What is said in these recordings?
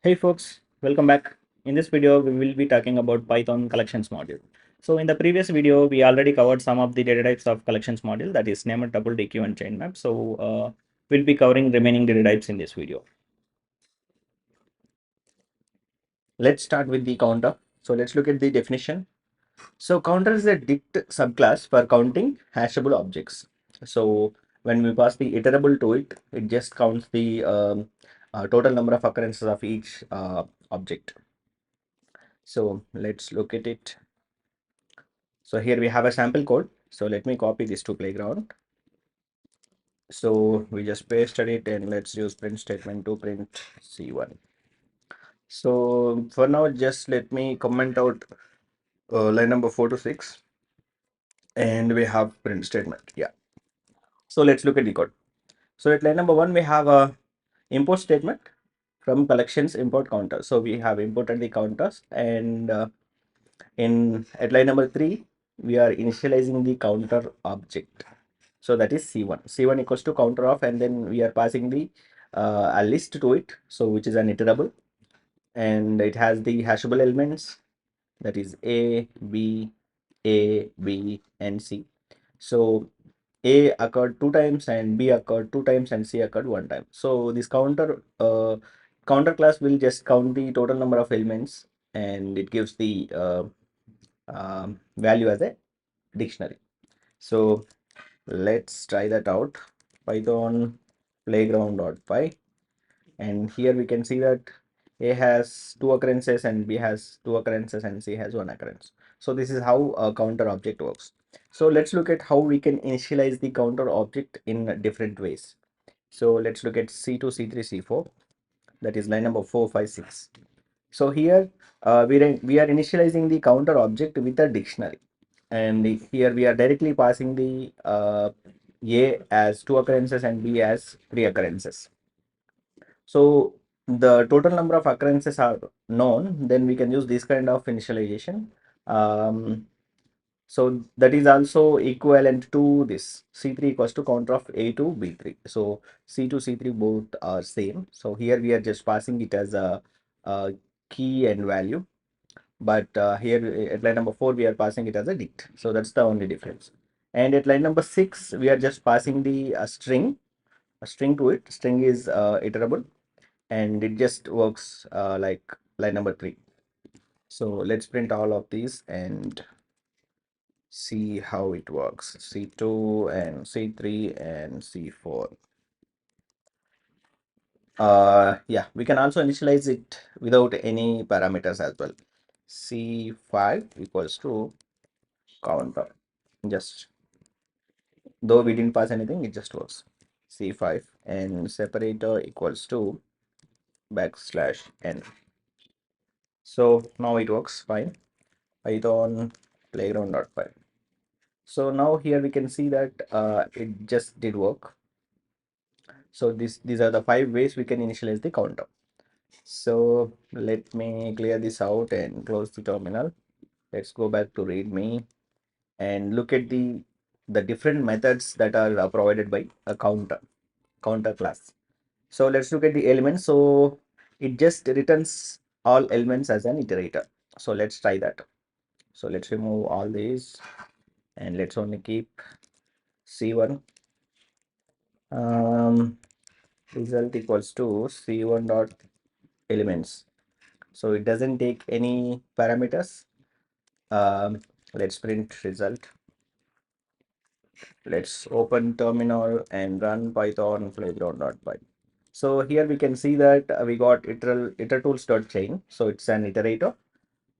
Hey folks, welcome back. In this video, we will be talking about Python collections module. So in the previous video, we already covered some of the data types of collections module, that is name, tuple, deque, and chain map. So we'll be covering remaining data types in this video. Let's start with the counter. So let's look at the definition. So counter is a dict subclass for counting hashable objects. So when we pass the iterable to it, it just counts the total number of occurrences of each object. So let's look at it. So here we have a sample code. So let me copy this to playground. So we just pasted it and let's use print statement to print C1. So for now, just let me comment out line number 4 to 6 and we have print statement. Yeah. So let's look at the code. So at line number 1, we have a import statement from collections import counter. So we have imported the counters and in at line number 3, we are initializing the counter object. So that is C1. C1 equals to counter of, and then we are passing the a list to it. So which is an iterable, and it has the hashable elements, that is A, B, and C. So A occurred 2 times and B occurred 2 times and C occurred 1 time. So this counter class will just count the total number of elements and it gives the value as a dictionary. So let's try that out. Python playground.py, and here we can see that A has 2 occurrences and B has 2 occurrences and C has 1 occurrence. So this is how a counter object works. So let's look at how we can initialize the counter object in different ways. So let's look at C2, C3, C4, that is line number 4, 5, 6. So here we are initializing the counter object with a dictionary, and here we are directly passing the A as 2 occurrences and B as 3 occurrences. So the total number of occurrences are known, then we can use this kind of initialization. So that is also equivalent to this C3 equals to counter of A2 B3. So C2 C3 both are same. So here we are just passing it as a key and value, but here at line number 4 we are passing it as a dict. So that's the only difference. And at line number 6 we are just passing the string to it. String is iterable and it just works like line number 3. So let's print all of these and see how it works. C2 and C3 and C4. Yeah, we can also initialize it without any parameters as well. C5 equals to counter. Just though we didn't pass anything, it just works. C5 and separator equals to \n. So now it works fine. Python playground.py. So now here we can see that it just did work. So these are the 5 ways we can initialize the counter. So let me clear this out and close the terminal. Let's go back to readme and look at the different methods that are provided by a counter class. So let's look at the elements. So it just returns all elements as an iterator. So let's try that. So let's remove all these and let's only keep C1. Result equals to C1 dot elements. So it doesn't take any parameters. Let's print result. Let's open terminal and run Python playground.py. So here we can see that we got itertools.chain. So it's an iterator.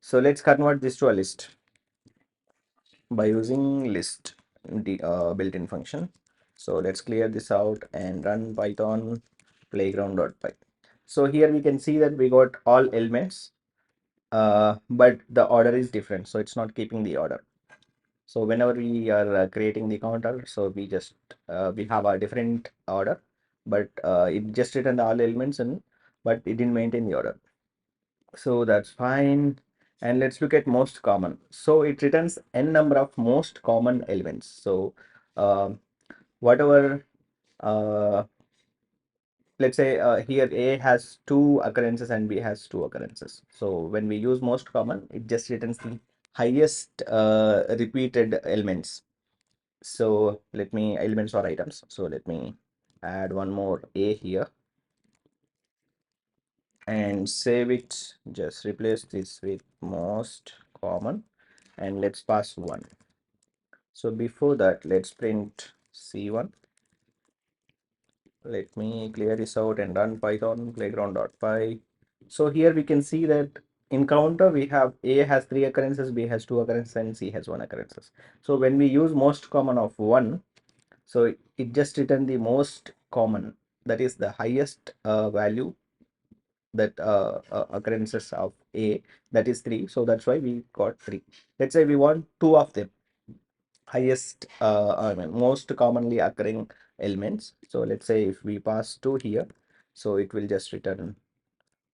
So let's convert this to a list by using list, the built-in function. So let's clear this out and run Python playground.py. So here we can see that we got all elements, but the order is different. So it's not keeping the order. So whenever we are creating the counter, so we have a different order, but it just returned all elements and but it didn't maintain the order. So that's fine. And let's look at most common. So it returns n number of most common elements. So whatever uh, let's say here A has two occurrences and B has two occurrences. So when we use most common, it just returns the highest repeated elements. So let me elements or items. So let me add one more A here and save it. Just replace this with most common and let's pass 1. So before that, let's print C1. Let me clear this out and run Python playground.py. So here we can see that in counter we have A has 3 occurrences, B has 2 occurrences, and C has 1 occurrences. So when we use most common of 1, so it just return the most common, that is the highest value that occurrences of A, that is 3. So that's why we got 3. Let's say we want 2 of them, highest I mean most commonly occurring elements. So let's say if we pass 2 here, so it will just return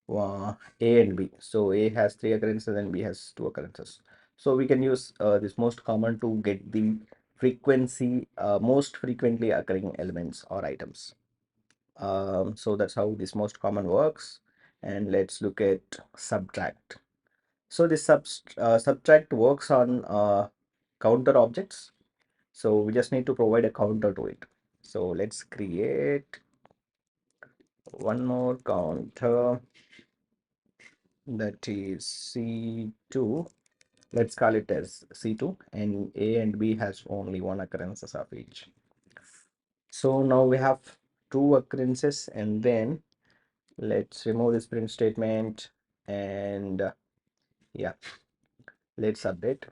A and B. So A has 3 occurrences and B has 2 occurrences. So we can use this most common to get the frequency, most frequently occurring elements or items. So that's how this most common works. And let's look at subtract. So this subtract works on counter objects. So we just need to provide a counter to it. So let's create one more counter, that is C2. Let's call it as C2, and A and B has only 1 occurrences of each. So now we have 2 occurrences, and then let's remove this print statement and yeah, let's update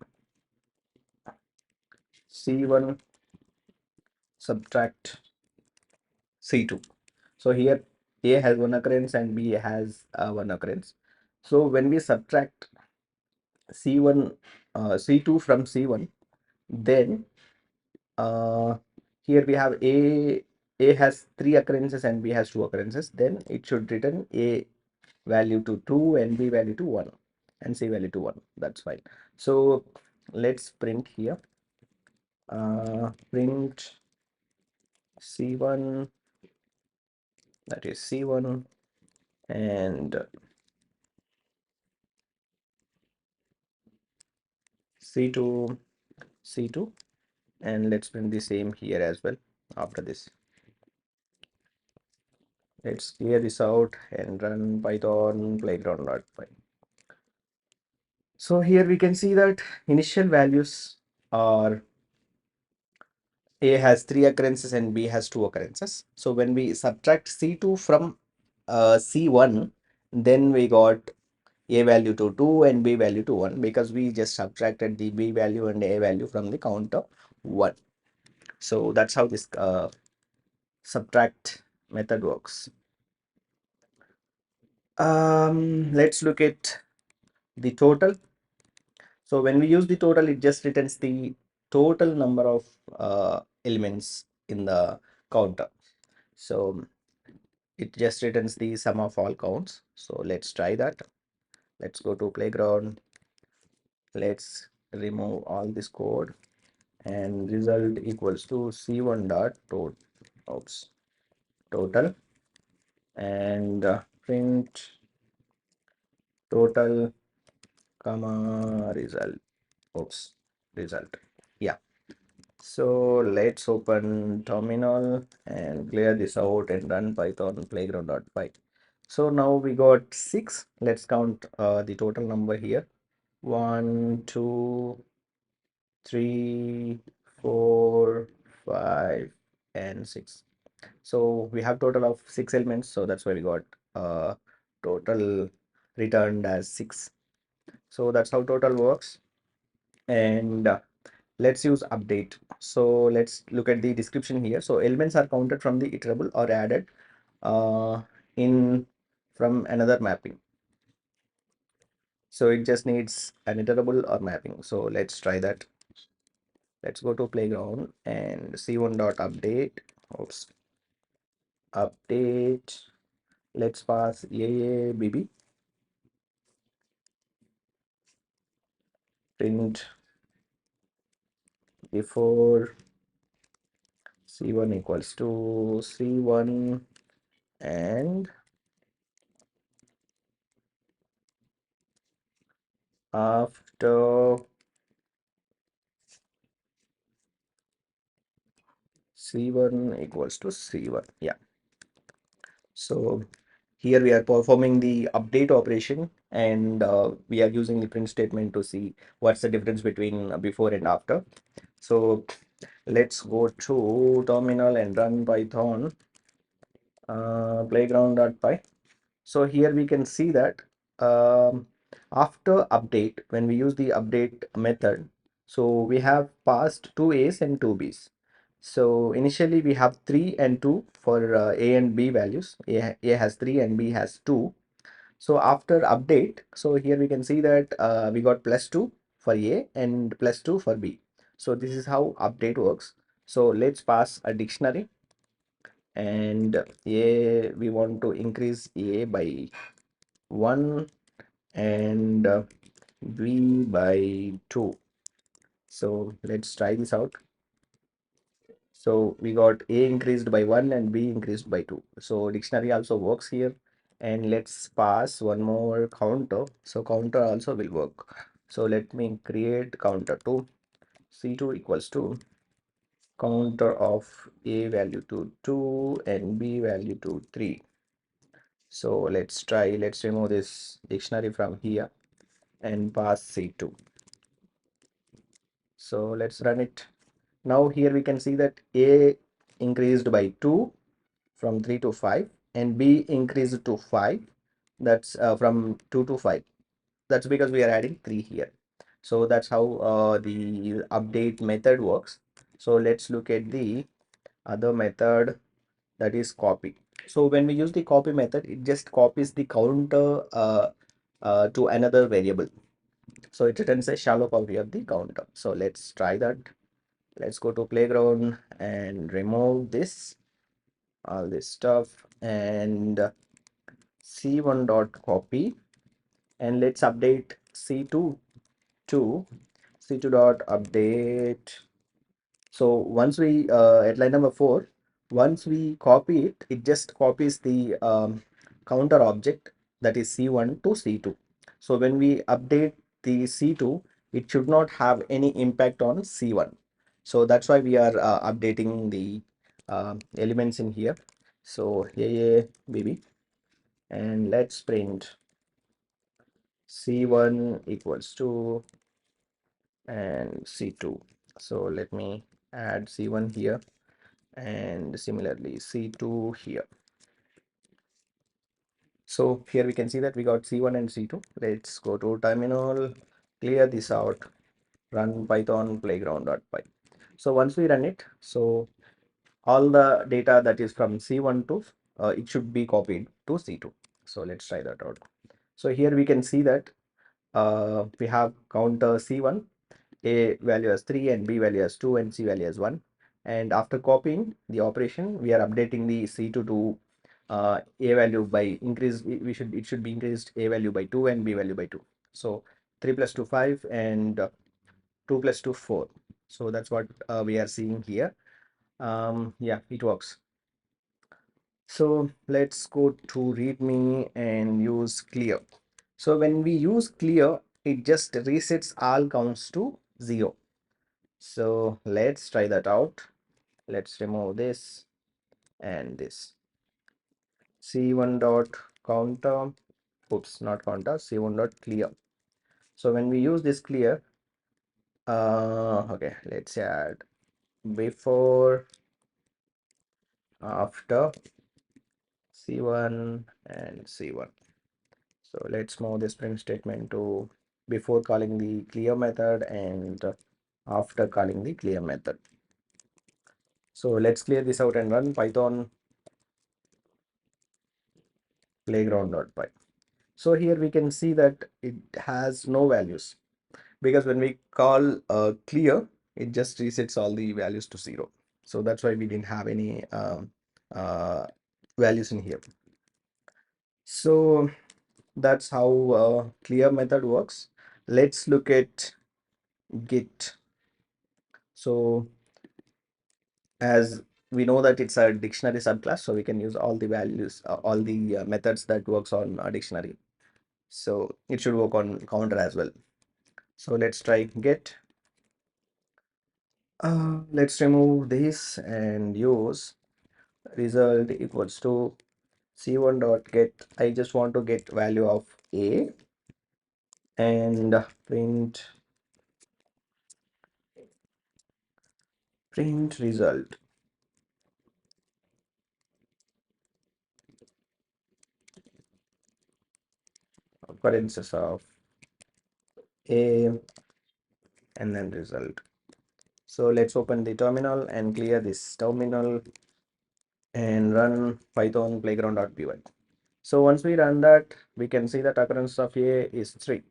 C1 subtract C2. So here A has 1 occurrence and B has 1 occurrence. So when we subtract C1 C2 from C1, then uh, here we have A has 3 occurrences and B has 2 occurrences. Then it should return A value to 2 and B value to 1 and C value to 1. That's fine. So let's print here print C1, that is C1, and C2 C2, and let's print the same here as well. After this, let's clear this out and run Python playground.py. So here we can see that initial values are A has 3 occurrences and B has 2 occurrences. So when we subtract C2 from C1, then we got A value to 2 and B value to 1, because we just subtracted the B value and A value from the counter 1. So that's how this subtract method works. Let's look at the total. So when we use the total, it just returns the total number of elements in the counter. So it just returns the sum of all counts. So let's try that. Let's go to playground. Let's remove all this code, and result equals to C1 dot total, and print total comma result. Result. Yeah. So let's open terminal and clear this out and run Python playground.py. So now we got 6. Let's count the total number here. 1, 2, 3, 4, 5, and 6. So we have total of 6 elements. So that's why we got total returned as 6. So that's how total works. And let's use update. So let's look at the description here. So elements are counted from the iterable or added in from another mapping. So it just needs an iterable or mapping. So let's try that. Let's go to playground and C1 dot update. Oops. Update. Let's pass AABB. Print before C1 equals to C1, and after c1 equals to c1. Yeah, so here we are performing the update operation, and we are using the print statement to see what's the difference between before and after. So let's go to terminal and run python playground.py. So here we can see that after update, when we use the update method, so we have passed two A's and two B's. So initially we have 3 and 2 for A and B values. A has 3 and B has 2. So after update, so here we can see that we got +2 for A and +2 for B. So this is how update works. So let's pass a dictionary, and A, we want to increase A by 1 and B by 2. So let's try this out. So we got A increased by 1 and B increased by 2. So dictionary also works here. And let's pass one more counter. So counter also will work. So let me create counter to C2 equals to counter of A value to 2 and B value to 3. So let's remove this dictionary from here and pass C2. So let's run it. Now here we can see that A increased by 2 from 3 to 5 and B increased to 5. That's from 2 to 5. That's because we are adding 3 here. So that's how the update method works. So let's look at the other method, that is copy. So when we use the copy method, it just copies the counter to another variable. So it returns a shallow copy of the counter. So let's try that. Let's go to playground and remove this, all this stuff, and c1 dot copy, and let's update c2 to c2 dot update. So once we at line number 4, once we copy it, it just copies the counter object, that is c1 to c2. So when we update the c2, it should not have any impact on c1. So that's why we are updating the elements in here. So yeah, baby, and let's print c1 equals to and c2. So let me add c1 here and similarly c2 here. So here we can see that we got c1 and c2. Let's go to terminal, clear this out, run python playground.py. So once we run it, so all the data that is from c1 to it should be copied to c2. So let's try that out. So here we can see that we have counter c1, A value as 3 and B value as 2 and C value as 1. And after copying the operation, we are updating the C2 to A value by increase. It should be increased A value by 2 and B value by 2. So 3 plus 2 5 and 2 plus 2 4. So that's what we are seeing here. Yeah, it works. So let's go to readme and use clear. So when we use clear, it just resets all counts to 0. So let's try that out. Let's remove this and this. C1 dot counter, oops, not counter, C1 dot clear. So when we use this clear, okay, let's add before, after C1 and C1. So let's move this print statement to before calling the clear method and after calling the clear method. So let's clear this out and run python playground.py. So here we can see that it has no values, because when we call clear, it just resets all the values to 0. So that's why we didn't have any values in here. So that's how clear method works. Let's look at git. So as we know that it's a dictionary subclass, so we can use all the values, all the methods that works on a dictionary. So it should work on counter as well. So let's try get. Let's remove this and use result equals to c1 dot get. I just want to get value of a and print result occurrences of a and then result. So let's open the terminal and clear this terminal and run python playground.py. So once we run that, we can see that occurrence of a is 3.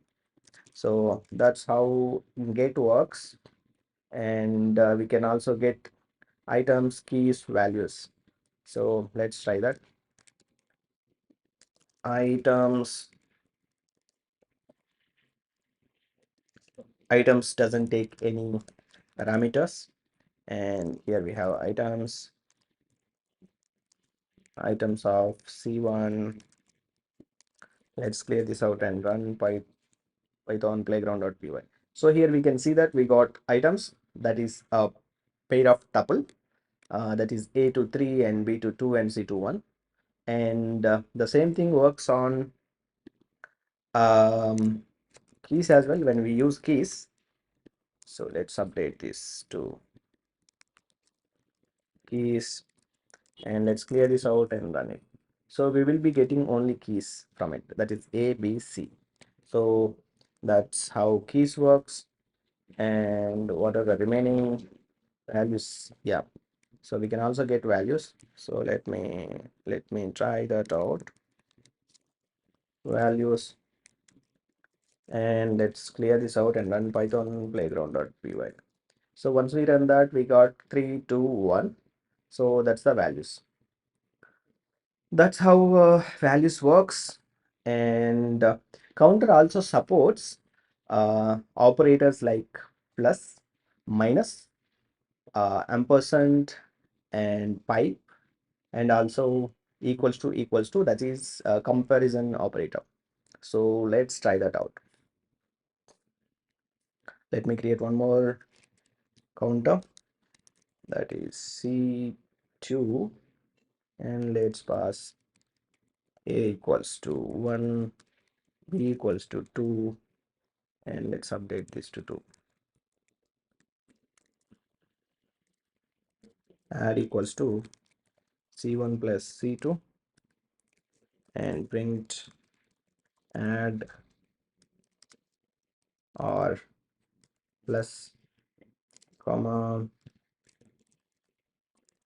So that's how get works. And we can also get items, keys, values. So let's try that. Items doesn't take any parameters, and here we have items of c1. Let's clear this out and run python playground.py. So here we can see that we got items, that is a pair of tuple, that is a to 3 and b to 2 and c to 1. And the same thing works on keys as well when we use keys. So let's update this to keys and let's clear this out and run it. So we will be getting only keys from it, that is a, b, c. So that's how keys works. And what are the remaining values? Yeah, so we can also get values. So let me try that out. Values, and let's clear this out and run python playground.py. So once we run that, we got 3, 2, 1. So that's the values. That's how values works. And counter also supports operators like plus, minus, ampersand, and pipe, and also equals to, that is a comparison operator. So let's try that out. Let me create one more counter, that is c2, and let's pass a equals to 1, b equals to 2, and let's update this to 2. Add equals to c1 plus c2, and print add or plus comma,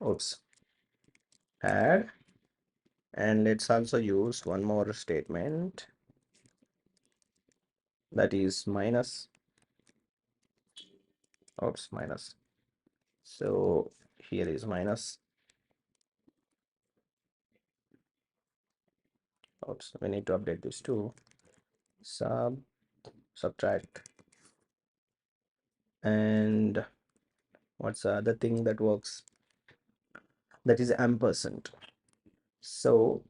oops, add. And let's also use one more statement, that is minus, oops, minus. So here is minus, oops, we need to update this to subtract. And what's the other thing that works? That is ampersand. So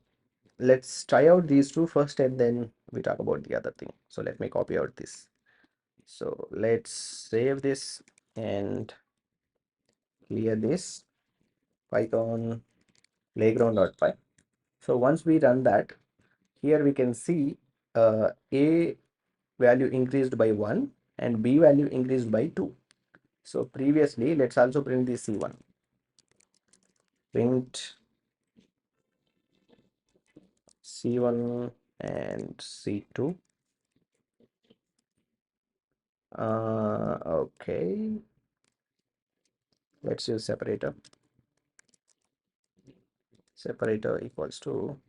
let's try out these two first and then we talk about the other thing. So let me copy out this. So let's save this and clear this python playground.py. So once we run that, here we can see a value increased by 1 and b value increased by 2. So previously, let's also print the c1. Print c1 and c2. Okay, let's use separator. Separator equals to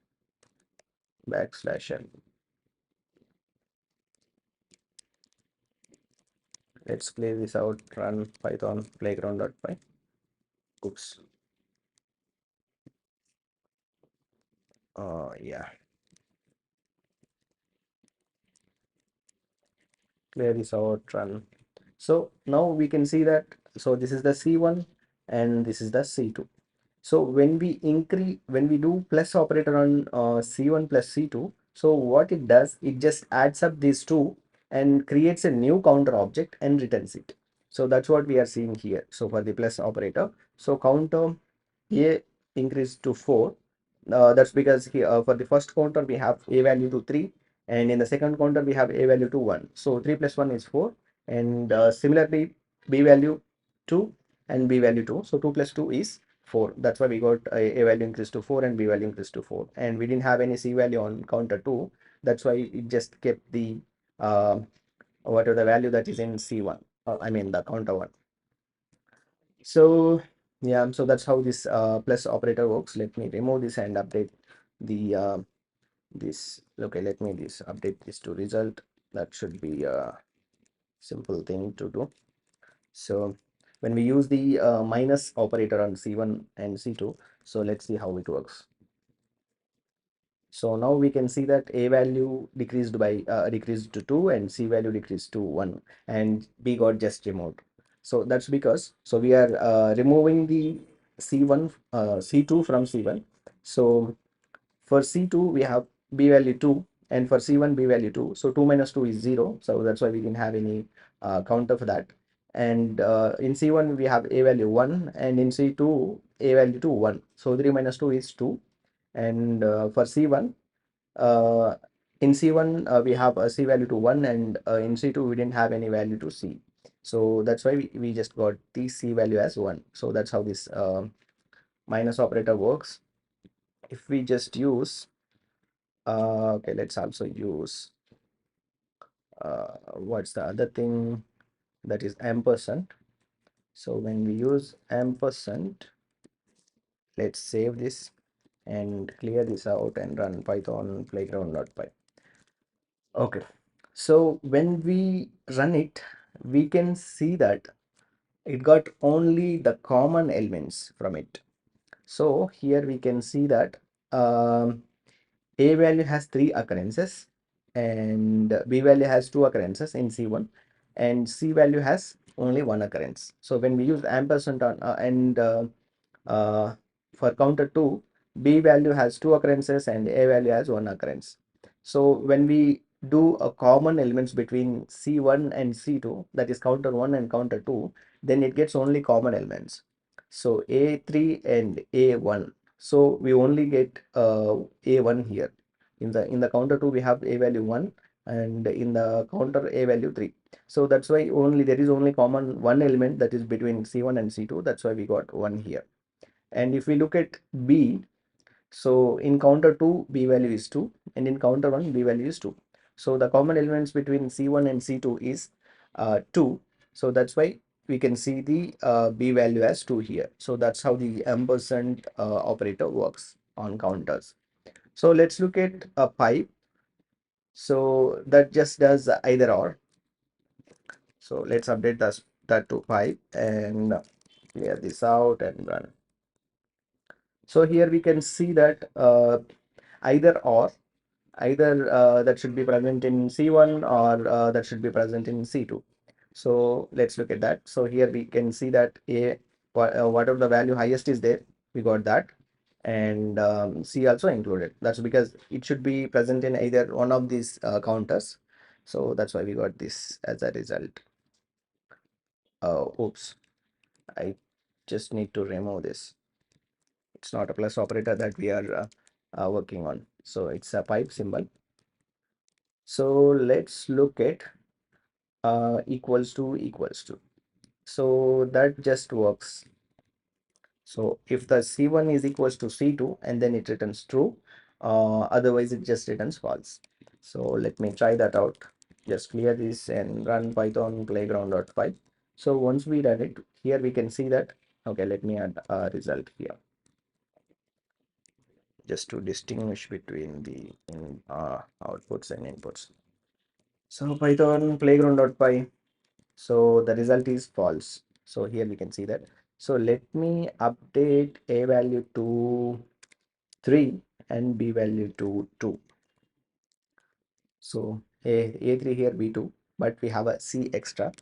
\n. Let's clear this out, run python playground.py. Oops. Yeah. Clear this out, run. So now we can see that, so this is the c1 and this is the c2. So when we do plus operator on C1 plus C2, so what it does, it just adds up these two and creates a new counter object and returns it. So that's what we are seeing here. So for the plus operator, so counter A increased to 4. That's because here for the first counter we have A value to 3, and in the second counter we have A value to 1. So 3 plus 1 is 4, and similarly B value 2 and B value 2. So 2 plus 2 is 4. That's why we got A value increased to 4 and B value increased to 4. And we didn't have any C value on counter 2. That's why it just kept the whatever the value that is in C1. I mean the counter one. So yeah, so that's how this plus operator works. Let me remove this and update the this. Okay, let me this update this to result. That should be a simple thing to do. So when we use the minus operator on C1 and C2, so let's see how it works. So now we can see that A value decreased to 2 and C value decreased to 1, and B got just removed. So that's because we are removing the C1 C2 from C1. So for C2 we have B value 2, and for C1 B value 2. So 2 minus 2 is 0. So that's why we didn't have any counter for that. And in C1 we have A value 1, and in C2 A value to 1. So 3 minus 2 is 2. And for C1, uh, in C1 we have a C value to 1, and in C2 we didn't have any value to C. So that's why we just got the C value as 1. So that's how this minus operator works. If we just use okay, let's also use what's the other thing, that is ampersand. So when we use ampersand, let's save this and clear this out and run python playground.py. Okay, so when we run it, we can see that it got only the common elements from it. So here we can see that A value has 3 occurrences, and B value has 2 occurrences in C1, and C value has only 1 occurrence. So when we use ampersand on and uh, for counter 2, B value has 2 occurrences and A value has 1 occurrence. So when we do a common elements between C1 and C2, that is counter 1 and counter 2, then it gets only common elements. So A3 and A1. So we only get A1 here. In the counter 2 we have A value 1, and in the counter A value 3. So that's why only there is only common one element, that is between C1 and C2. That's why we got 1 here. And if we look at B, so in counter 2 B value is 2, and in counter 1 B value is 2. So the common elements between C1 and C2 is 2. So that's why we can see the B value as 2 here. So that's how the ampersand operator works on counters. So let's look at a pipe. So that just does either or. So let's update that to pipe and clear this out and run. So here we can see that either or, either that should be present in C1 or that should be present in C2. So let's look at that. So here we can see that whatever the value highest is there, we got that, and C also included. That's because it should be present in either one of these counters. So that's why we got this as a result. Oops, I just need to remove this. It's not a plus operator that we are working on. So it's a pipe symbol. So let's look at equals to. So that just works. So if the C1 is equals to C2, and then it returns true, otherwise it just returns false. So let me try that out. Just clear this and run python playground.py. So once we run it, here we can see that, okay, let me add a result here just to distinguish between the outputs and inputs. So python playground.py. So the result is false. So here we can see that. So let me update A value to 3 and B value to 2. So A3 here, B2, but we have a C extra.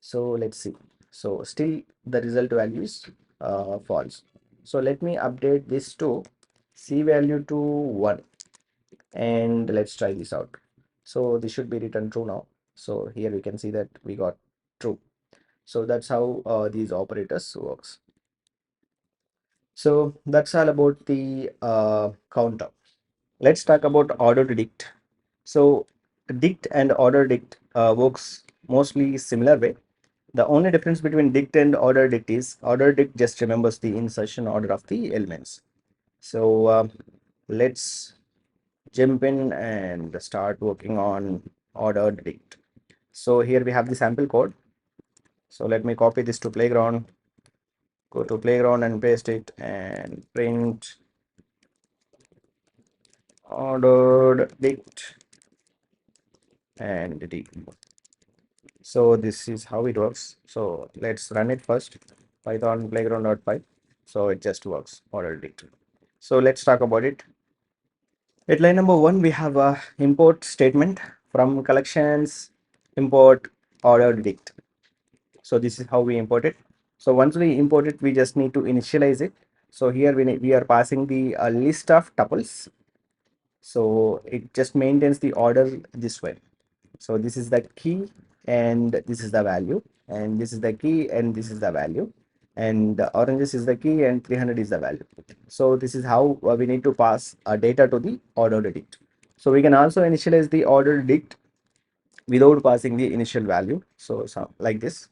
So let's see. So still the result value is false. So let me update this to C value to 1, and let's try this out. So this should be written true now. So here we can see that we got true. So that's how these operators works. So that's all about the counter. Let's talk about OrderedDict. So dict and OrderedDict works mostly similar way. The only difference between dict and OrderedDict is OrderedDict just remembers the insertion order of the elements. So let's jump in and start working on OrderedDict. So here we have the sample code. So let me copy this to playground, go to playground and paste it and print OrderedDict and deque. So this is how it works. So let's run it first. Python playground.py. So it just works OrderedDict. So let's talk about it. At line number 1, we have a import statement from collections, import OrderedDict. So this is how we import it. So once we import it, we just need to initialize it. So here we are passing the list of tuples. So it just maintains the order this way. So this is the key and this is the value, and this is the key and this is the value, and the oranges is the key and 300 is the value. So this is how we need to pass data to the OrderedDict. So we can also initialize the OrderedDict without passing the initial value. So like this,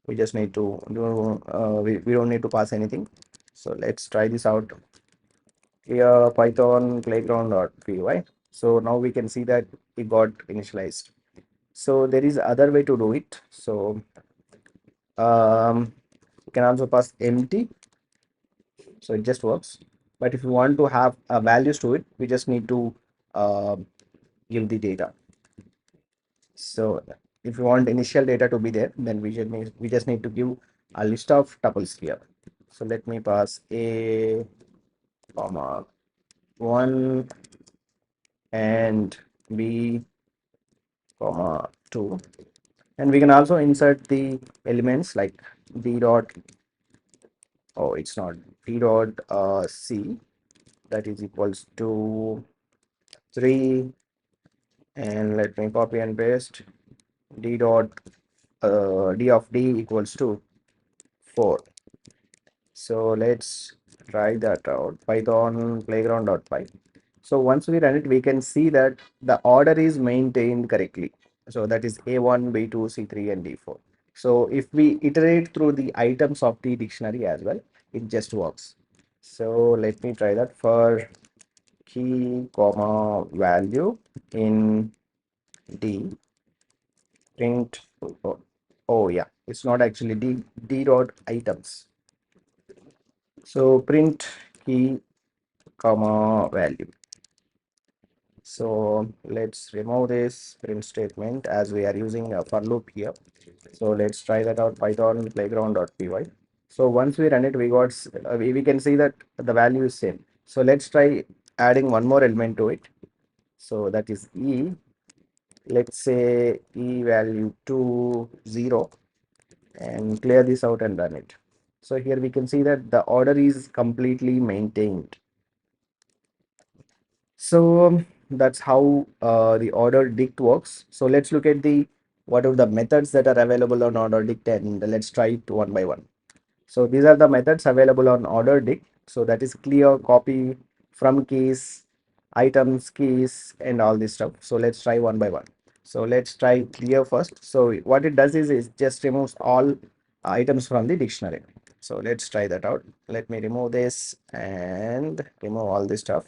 we just need to do we don't need to pass anything. So let's try this out. Here Python playground.py. So now we can see that it got initialized. So there is other way to do it. So you can also pass empty, so it just works. But if you want to have values to it, we just need to uh, give the data. So if you want initial data to be there, then we just need to give a list of tuples here. So let me pass a comma 1 and b comma 2, and we can also insert the elements like d dot, oh it's not, d dot c, that is equals to 3, and let me copy and paste d dot d of d equals to 4. So let's try that out. Python playground.py. So once we run it, we can see that the order is maintained correctly. So that is A1, B2, C3, and D4. So if we iterate through the items of the dictionary as well, it just works. So let me try that. For key comma value in D, print, oh yeah, it's not actually D dot items. So print key comma value. So let's remove this print statement as we are using a for loop here. So let's try that out. Python playground.py. So once we run it, we can see that the value is same. So let's try adding one more element to it. So that is e. Let's say e value to 0, and clear this out and run it. So here we can see that the order is completely maintained. So that's how the OrderedDict works. So let's look at the what are the methods that are available on OrderedDict, and let's try it one by one. So these are the methods available on OrderedDict. So that is clear, copy, from keys, items, keys, and all this stuff. So let's try one by one. So let's try clear first. So what it does is it just removes all items from the dictionary. So let's try that out. Let me remove this and remove all this stuff.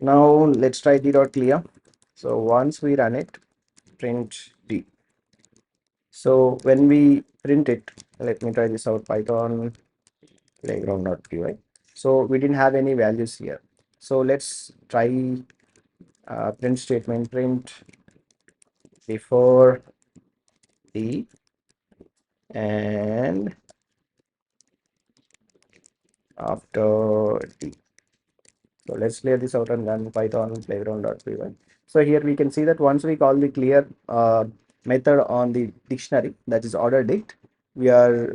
Now let's try d dot clear. So once we run it, print d. So when we print it, let me try this out. Python playground.py. So we didn't have any values here. So let's try print statement, print before d and after d. So let's clear this out and run Python playground.py. So here we can see that once we call the clear method on the dictionary, that is OrderedDict, we are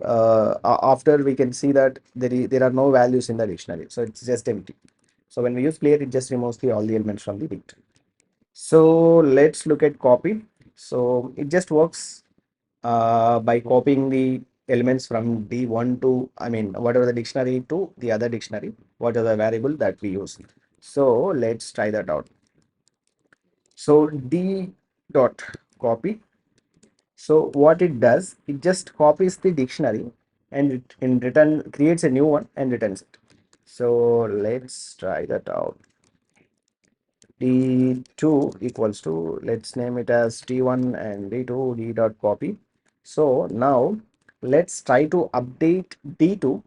after we can see that there are no values in the dictionary, so it's just empty. So when we use clear, it just removes all the elements from the dict. So let's look at copy. So it just works by copying the elements from D1 to, I mean, whatever the dictionary to the other dictionary, whatever the variable that we use. So let's try that out. So D dot copy. So what it does, it just copies the dictionary and it in return creates a new one and returns it. So let's try that out. D2 equals to, let's name it as D1 and D2, D dot copy. So now let's try to update D2.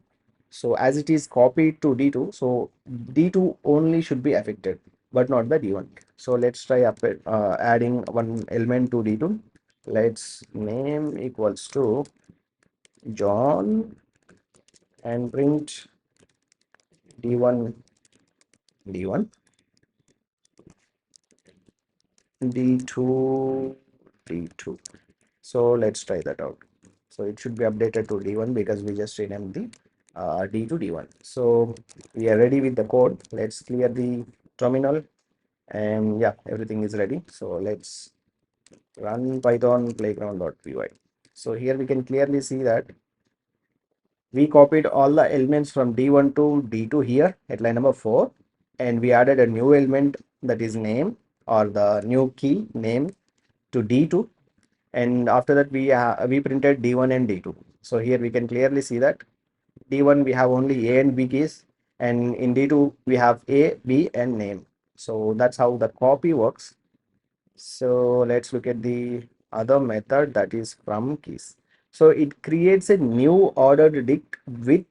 So as it is copied to D2, so D2 only should be affected, but not the D1. So let's try adding one element to D2. Let's name equals to John and print D1, D1, D2, D2. So let's try that out. So it should be updated to D1 because we just renamed the D to D1. So we are ready with the code. Let's clear the terminal and yeah, everything is ready. So let's run python playground.py. So here we can clearly see that we copied all the elements from D1 to D2 here at line number 4, and we added a new element that is name or the new key name to D2, and after that we printed D1 and D2. So here we can clearly see that D1 we have only A and B keys, and in D2 we have A, B and name. So that's how the copy works. So let's look at the other method, that is from keys. So it creates a new ordered dict with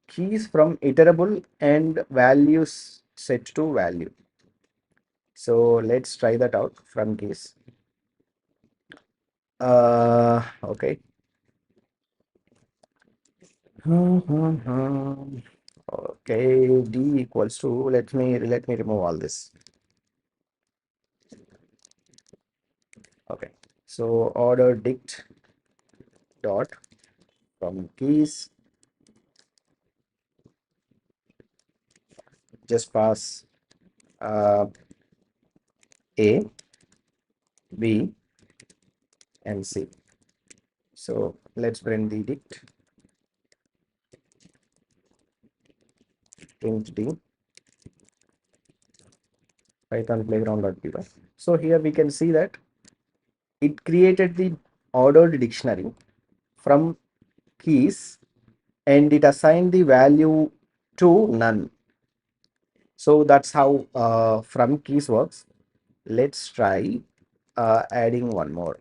keys from iterable and values set to value. So let's try that out from keys. Okay. Okay, D equals to, let me remove all this. Okay, so order dict dot from keys, just pass A, B and C. So let's print the dict, print D, python playground.py. So here we can see that it created the ordered dictionary from keys and it assigned the value to none. So that's how from keys works. Let's try adding one more.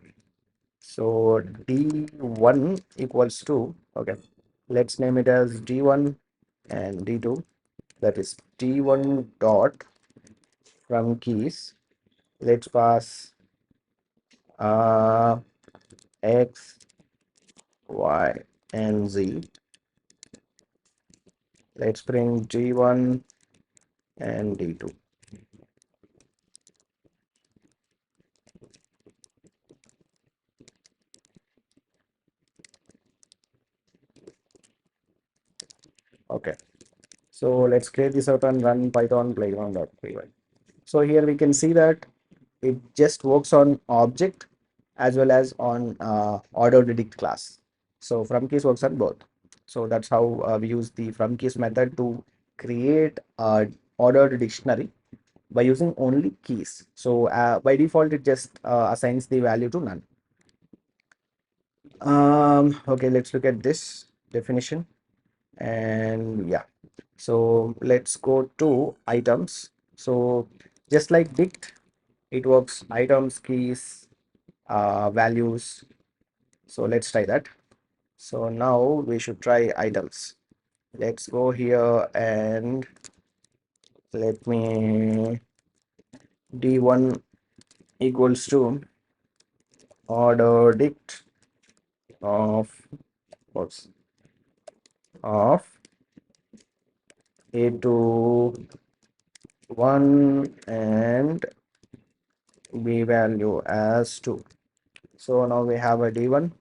So D1 equals to, okay, let's name it as D1 and D2, that is D1 dot from keys. Let's pass X, Y and Z. Let's print D1 and D2. Okay, so let's clear this out and run python playground.py. So here we can see that it just works on object as well as on OrderedDict class. So from keys works on both. So that's how we use the from keys method to create a ordered dictionary by using only keys. So by default, it just assigns the value to none. Okay, let's look at this definition. And yeah, so let's go to items. So just like dict, it works items, keys, values. So let's try that. So now we should try items. Let's go here and let me D1 equals to OrderedDict of what's of A to 1 and B value as 2. So now we have a D1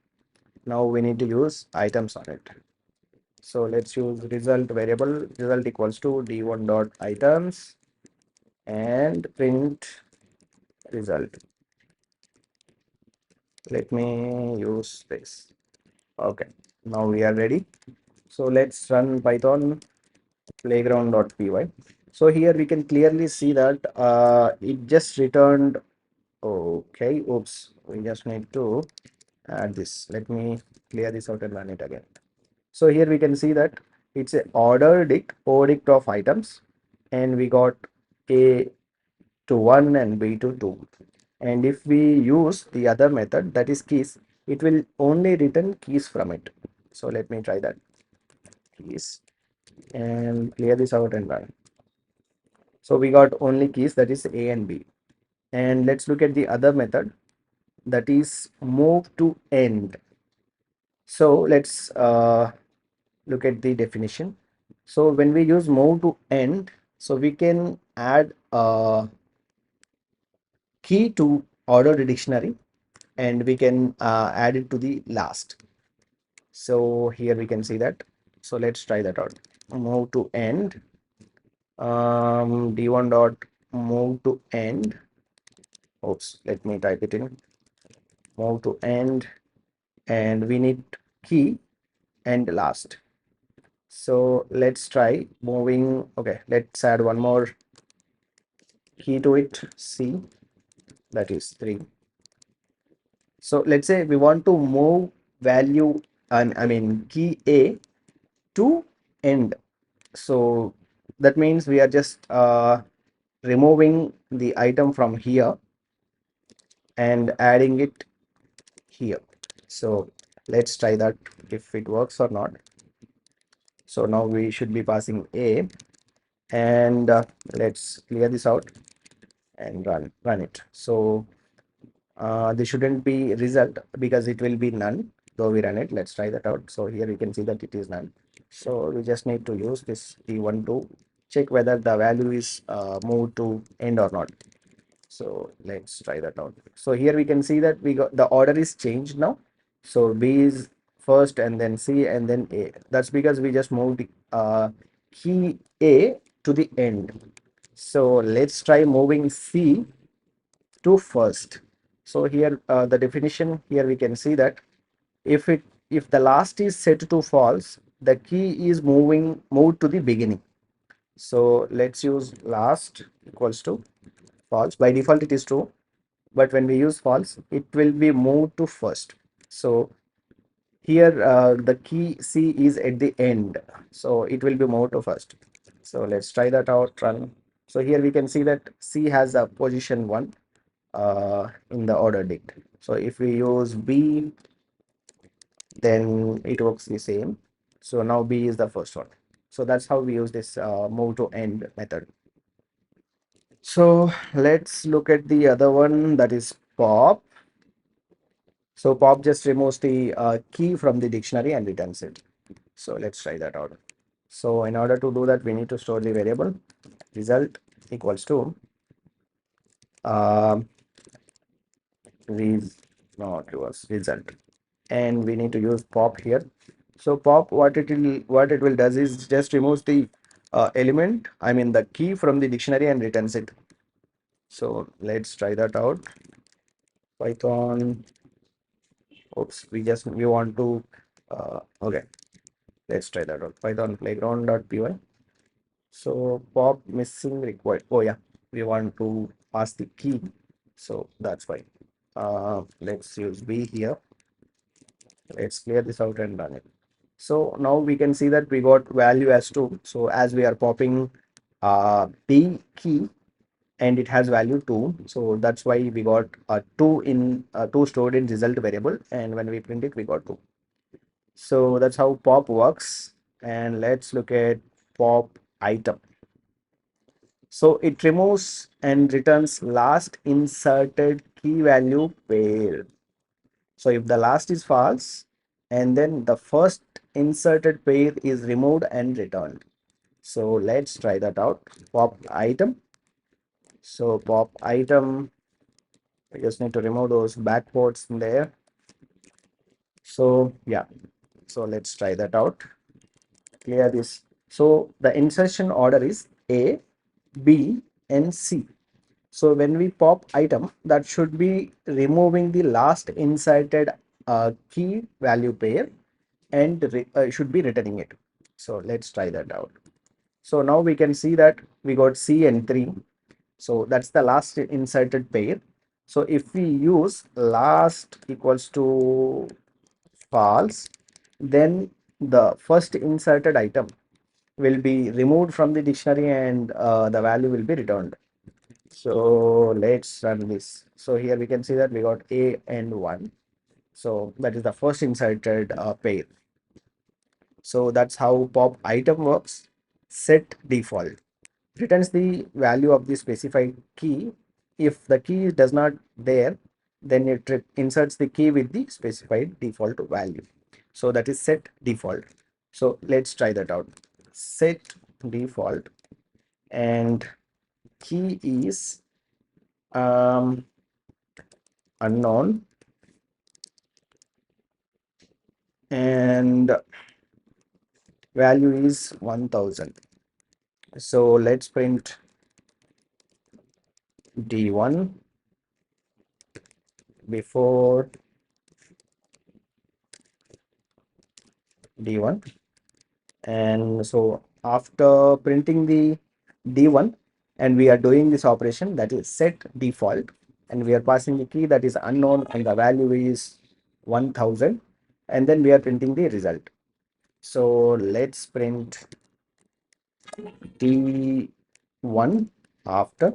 now we need to use items on it. So let's use result variable, result equals to d1 dot items and print result. Let me use this. Okay, now we are ready. So let's run Python playground.py. So here we can clearly see that it just returned. Okay, oops, we just need to add this. Let me clear this out and run it again. So here we can see that it's a OrderedDict of items, and we got A to 1 and B to 2. And if we use the other method, that is keys, it will only return keys from it. So let me try that. Keys, and clear this out and run. So we got only keys, that is A and B. And let's look at the other method, that is move to end. So let's look at the definition. So when we use move to end, so we can add a key to ordered dictionary, and we can add it to the last. So here we can see that. So let's try that out. Move to end, d1 dot move to end. Oops, let me type it in. Move to end, and we need key and last. So let's try moving. Okay, let's add one more key to it, C, that is 3. So let's say we want to move value, and I mean key A to end. So that means we are just removing the item from here and adding it here. So let's try that if it works or not. So now we should be passing A, and let's clear this out and run it. So this shouldn't be result because it will be none though we run it. Let's try that out. So here we can see that it is none. So we just need to use this d1 to check whether the value is moved to end or not. So let's try that out. So here we can see that we got the order is changed now. So B is first, and then C, and then A. That's because we just moved key A to the end. So let's try moving C to first. So here the definition, here we can see that if the last is set to false, the key is moved to the beginning. So let's use last equals to false. By default it is true, but when we use false, it will be moved to first. So here the key C is at the end, so it will be moved to first. So let's try that out, run. So here we can see that C has a position 1 in the OrderedDict. So if we use B, then it works the same. So now B is the first one. So that's how we use this move to end method. So let's look at the other one, that is pop. So pop just removes the key from the dictionary and returns it. So let's try that out. So in order to do that, we need to store the variable result equals to um, not reverse result, and we need to use pop here. So pop, what it will does is just removes the element, I mean the key from the dictionary, and returns it. So let's try that out. Python, oops, we want to okay, let's try that out. Python playground.py. So pop missing required. Oh yeah, we want to pass the key, so that's why. Let's use B here. Let's clear this out and run it. So now we can see that we got value as 2. So as we are popping B key, and it has value 2, so that's why we got 2 stored in result variable, and when we print it we got 2. So that's how pop works. And let's look at pop item. So it removes and returns last inserted key value pair. So if the last is false, and then the first inserted pair is removed and returned. So let's try that out. Pop item. So pop item, we just need to remove those backports in there. So yeah, so let's try that out. Clear this. So the insertion order is A, B, and C. So when we pop item, that should be removing the last inserted key value pair and should be returning it. So let's try that out. So now we can see that we got C and 3. So that's the last inserted pair. So if we use last equals to false, then the first inserted item will be removed from the dictionary and the value will be returned. So let's run this. So here we can see that we got A and 1. So that is the first inserted pair. So that's how pop item works. Set default returns the value of the specified key. If the key does not there, then it inserts the key with the specified default value. So that is set default. So let's try that out. Set default and key is unknown and value is 1000. So let's print D1 before D1. And so after printing the D1 and we are doing this operation, that is set default, and we are passing the key that is unknown and the value is 1000, and then we are printing the result. So let's print D1 after,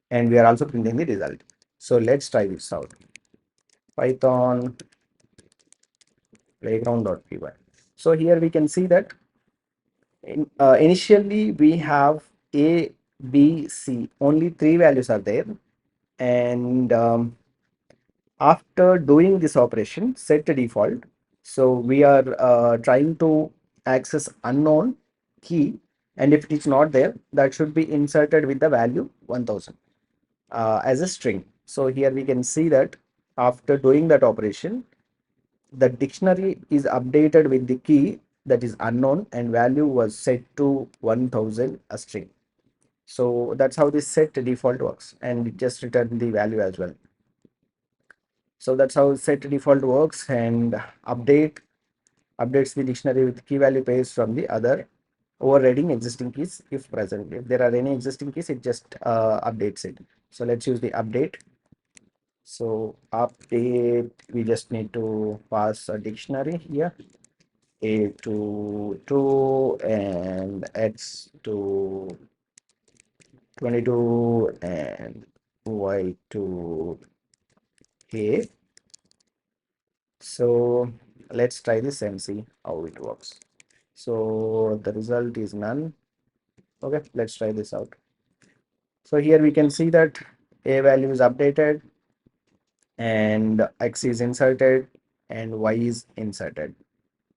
and we are also printing the result. So let's try this out. Python playground.py. So here we can see that initially we have A, B, C, only three values are there, and after doing this operation set default, so we are trying to access unknown key, and if it is not there, that should be inserted with the value 1000 as a string. So here we can see that after doing that operation, the dictionary is updated with the key that is unknown and value was set to 1000 a string. So that's how this set default works, and it just return the value as well. So that's how set default works, and updates the dictionary with key value pairs from the other, overriding existing keys if present. If there are any existing keys, it just updates it. So let's use the update. So update, we just need to pass a dictionary here, A to 2 and X to 22 and Y to A. So let's try this and see how it works. So the result is none. Okay, let's try this out. So here we can see that A value is updated and X is inserted and Y is inserted.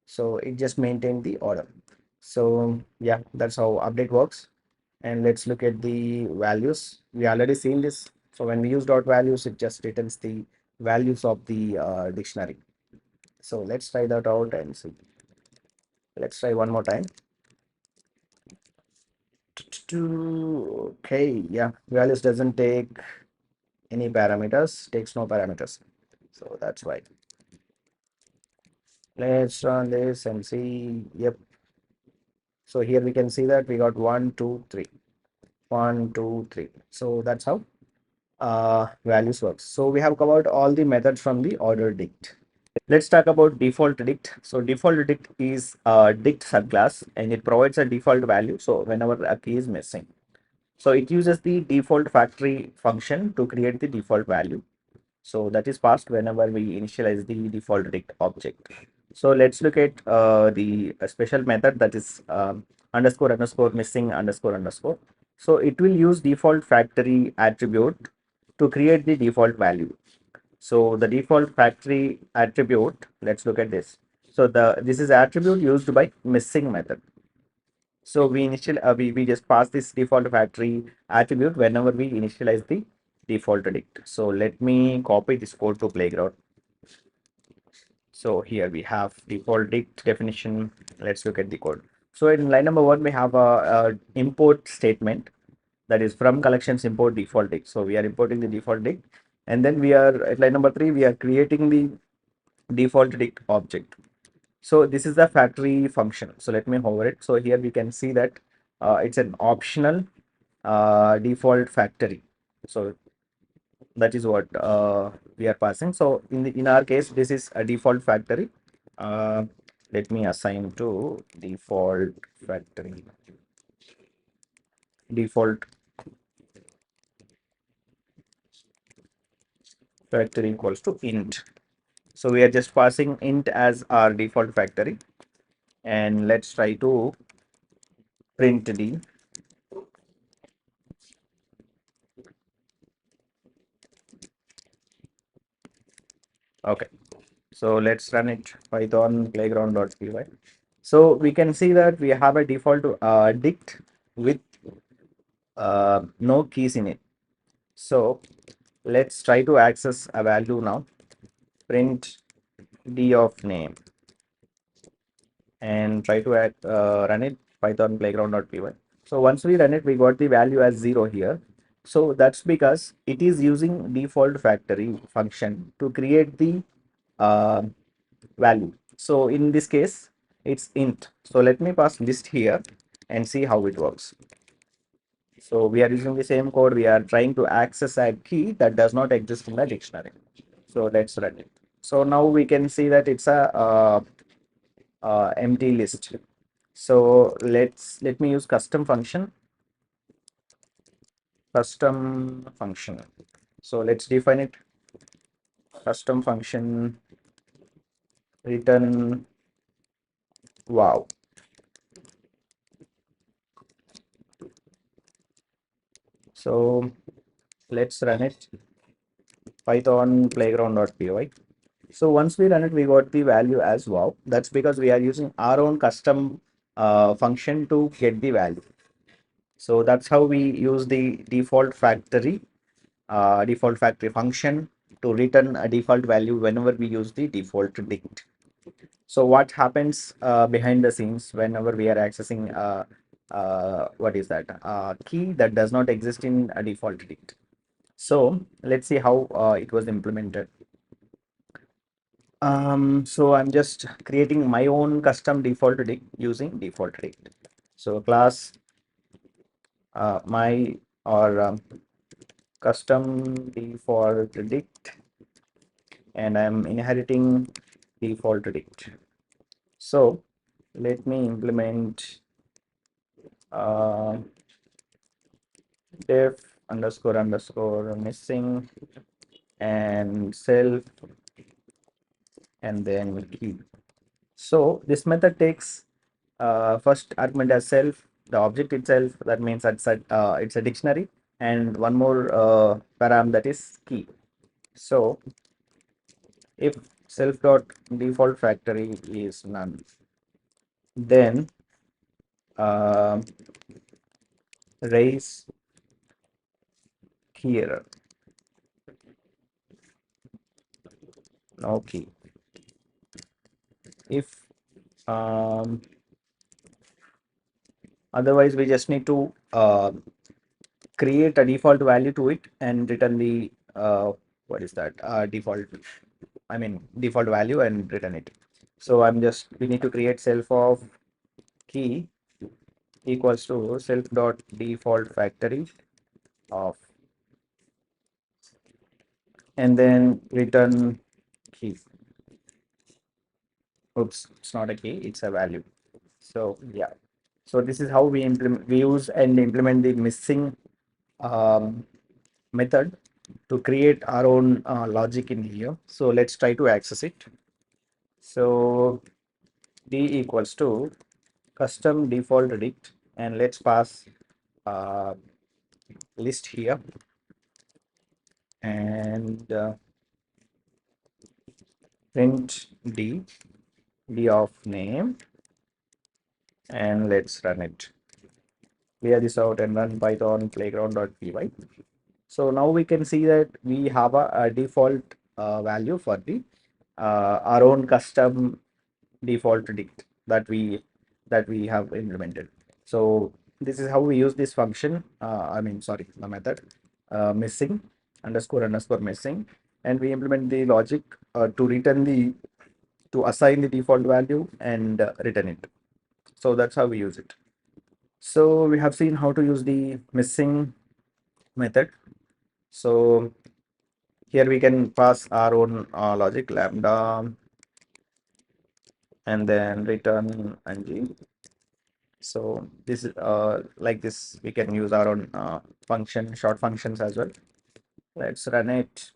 So it just maintained the order. So yeah, that's how update works. And let's look at the values. We already seen this. So when we use dot values, it just returns the values of the dictionary. So let's try that out and see. Let's try one more time. Okay, yeah, values doesn't take any parameters, takes no parameters. So that's why. Let's run this and see. Yep. So here we can see that we got 1, 2, 3. 1, 2, 3. So that's how values works. So we have covered all the methods from the OrderedDict. Let's talk about defaultDict. So defaultDict is a dict subclass and it provides a default value. So whenever a key is missing, so it uses the default factory function to create the default value. So that is passed whenever we initialize the defaultDict object. So let's look at the special method that is underscore underscore missing underscore underscore. So it will use default factory attribute to create the default value. So the default factory attribute, let's look at this. So this is attribute used by missing method. So we just pass this default factory attribute whenever we initialize the default dict. So let me copy this code to playground. So here we have default dict definition. Let's look at the code. So in line number 1, we have a import statement, that is from collections import default dict. So we are importing the default dict, and then we are at line number 3, we are creating the default dict object. So this is the factory function. So let me hover it. So here we can see that it's an optional default factory. So that is what we are passing. So in our case, this is a default factory. uh, Let me assign to default factory. Default factory equals to int. So we are just passing int as our default factory, and let's try to print the. Okay, so let's run it. Python playground.py. So we can see that we have a default dict with no keys in it. So let's try to access a value now. Print d of name, and try to run it. Python playground.py. So once we run it, we got the value as 0 here. So that's because it is using default factory function to create the uh, value. So in this case, it's int. So let me pass list here and see how it works. So we are using the same code. We are trying to access a key that does not exist in the dictionary. So let's run it. So now we can see that it's a empty list. So let me use custom function. Custom function. So let's define it. Custom function return wow. So let's run it. Python playground.py. So once we run it, we got the value as wow. That's because we are using our own custom function to get the value. So that's how we use the default factory function to return a default value whenever we use the default dict. So what happens behind the scenes whenever we are accessing what is that key that does not exist in a default dict? So let's see how it was implemented. So I'm just creating my own custom default dict using default dict. So class my or custom default dict, and I'm inheriting default dict. So let me implement uh, def underscore underscore missing and self and then key. So this method takes first argument as self, the object itself, that means it's a dictionary, and one more param, that is key. So if self dot default factory is none, then uh, raise key error, no key. If otherwise, we just need to create a default value to it and return the what is that default, I mean default value, and return it. So we need to create self of key equals to self dot default factory of, and then return key. Oops, it's not a key, it's a value. So yeah, so this is how we use and implement the missing um, method to create our own logic in here. So let's try to access it. So d equals to custom default dict, and let's pass uh, list here, and print d of name, and let's run it. Clear this out and run python playground.py. So now we can see that we have a default value for the our own custom default dict that we have implemented. So this is how we use this function. I mean, sorry, the method missing underscore missing, and we implement the logic to return the to assign the default value and return it. So that's how we use it. So we have seen how to use the missing method. So here we can pass our own logic lambda and then return ng. So this is like this we can use our own function short functions as well. Let's run it.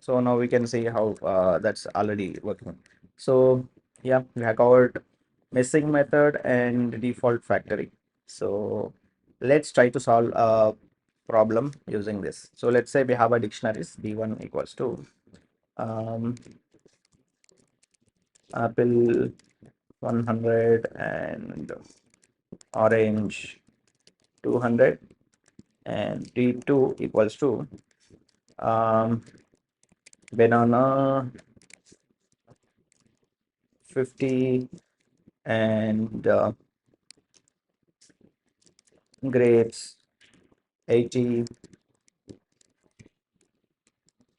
So now we can see how that's already working. So yeah, we have covered missing method and default factory. So let's try to solve a problem using this. So let's say we have a dictionaries d1 equals to um, apple 100 and orange 200, and d2 equals to um, banana 50 and grapes 80.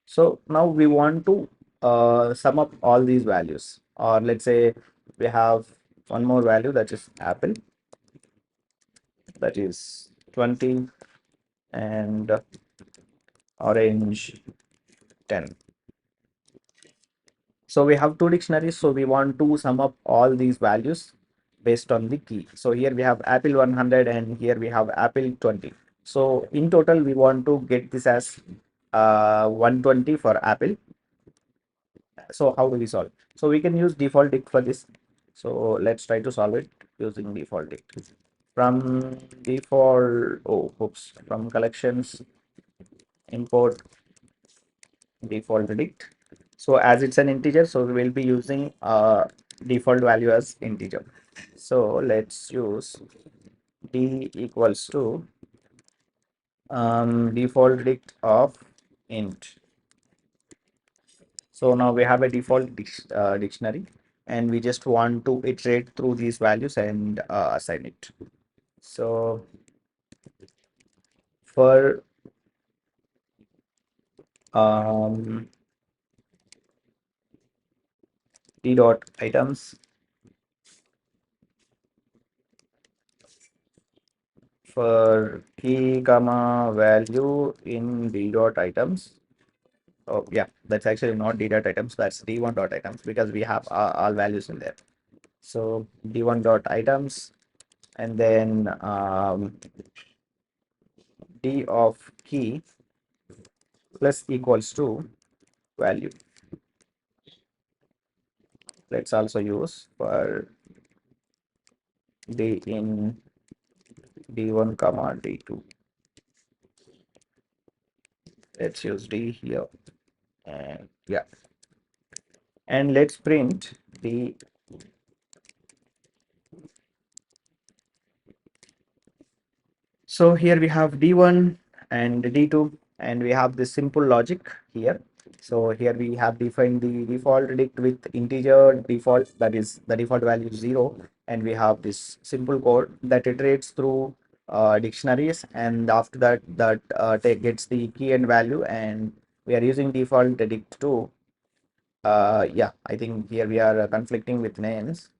So now we want to sum up all these values, or let's say we have one more value, that is apple, that is 20, and orange 10. So we have two dictionaries, so we want to sum up all these values based on the key. So here we have apple 100 and here we have apple 20. So in total we want to get this as 120 for apple. So how do we solve? So we can use default dict for this. So let's try to solve it using default dict. From default, oh oops, from collections import default dict. So as it's an integer, so we will be using default value as integer. So let's use d equals to default dict of int. So now we have a default dictionary, and we just want to iterate through these values and assign it. So for um, d dot items, for key comma value in d dot items. Oh yeah, that's actually not d dot items, that's d1 dot items, because we have all values in there. So d1 dot items, and then d of key plus equals to value. Let's also use for d in d1 comma d2. Let's use d here, and yeah, and let's print the. So here we have d1 and d2, and we have this simple logic here. So here we have defined the default dict with integer default, that is the default value is 0, and we have this simple code that iterates through dictionaries, and after that gets the key and value, and we are using default dict to yeah, I think here we are conflicting with names.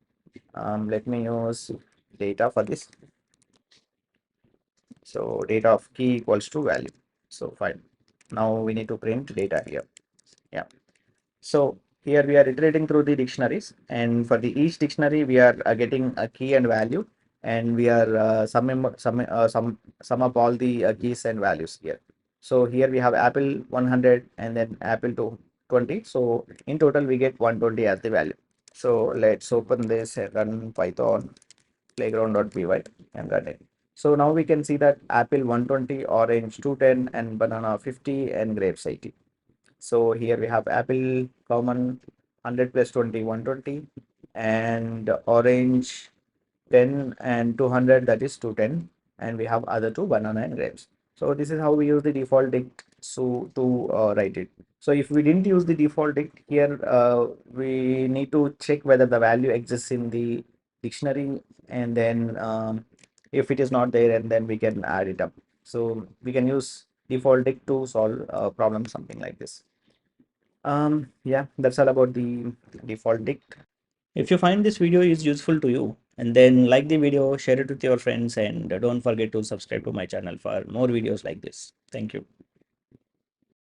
Let me use data for this. So data of key equals to value. So fine. Now we need to print data here. Yeah. So here we are iterating through the dictionaries, and for the each dictionary we are getting a key and value, and we are sum up all the keys and values here. So here we have apple 100 and then apple to 20. So in total we get 120 as the value. So let's open this and run Python playground.py and run it. So now we can see that apple 120, orange 210, and banana 50, and grapes 80. So here we have apple common 100 plus 20 120, and orange 10 and 200, that is 210, and we have other two banana and grapes. So this is how we use the default dict so to write it. So if we didn't use the default dict here, we need to check whether the value exists in the dictionary, and then if it is not there, and then we can add it up. So we can use default dict to solve a problem something like this. Yeah, that's all about the default dict. If you find this video is useful to you, and then like the video, share it with your friends, and don't forget to subscribe to my channel for more videos like this. Thank you.